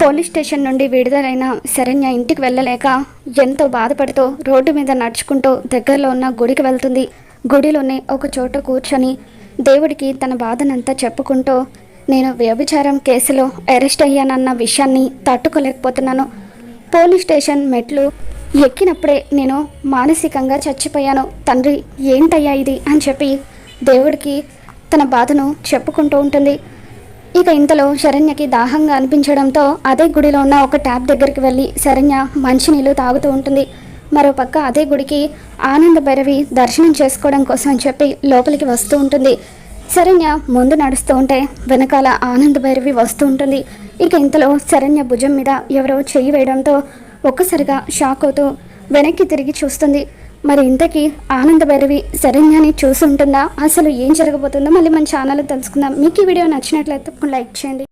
Police station నుండి విడుదలైన శరణ్య ఇంటికి వెళ్ళలేక ఎంతో బాధపడుతూ రోడ్డు మీద నడుచుకుంటూ దగ్గరలో ఉన్న గుడికి వెళ్తుంది. గుడిలోనే ఒక చోట కూర్చొని దేవుడికి తన బాధనంతా చెప్పుకుంటూ, నేను వ్యభిచారం కేసులో అరెస్ట్ అయ్యానన్న విషయాన్ని తట్టుకోలేకపోతున్నాను. పోలీస్ స్టేషన్ మెట్లు ఎక్కినప్పుడే నేను మానసికంగా చచ్చిపోయాను. తండ్రి, ఏంటయ్యా ఇది అని చెప్పి దేవుడికి తన బాధను చెప్పుకుంటూ ఉంటుంది. ఇక ఇంతలో శరణ్యకి దాహంగా అనిపించడంతో అదే గుడిలో ఉన్న ఒక ట్యాప్ దగ్గరికి వెళ్ళి శరణ్య మంచినీళ్ళు తాగుతూ ఉంటుంది. మరోపక్క అదే గుడికి ఆనంద భైరవి దర్శనం చేసుకోవడం కోసం అని చెప్పి లోపలికి వస్తూ ఉంటుంది. శరణ్య ముందు నడుస్తూ ఉంటే వెనకాల ఆనంద భైరవి వస్తూ ఉంటుంది. ఇక ఇంతలో శరణ్య భుజం మీద ఎవరో చెయ్యి వేయడంతో ఒక్కసారిగా షాక్ అవుతూ వెనక్కి తిరిగి చూస్తుంది. మరి ఇంతకీ ఆనంద భైరవి శరణ్యాన్ని చూసుంటుందా? అసలు ఏం జరగబోతుందో మళ్ళీ మన ఛానల్లో తెలుసుకుందాం. మీకు ఈ వీడియో నచ్చినట్లయితే లైక్ చేయండి.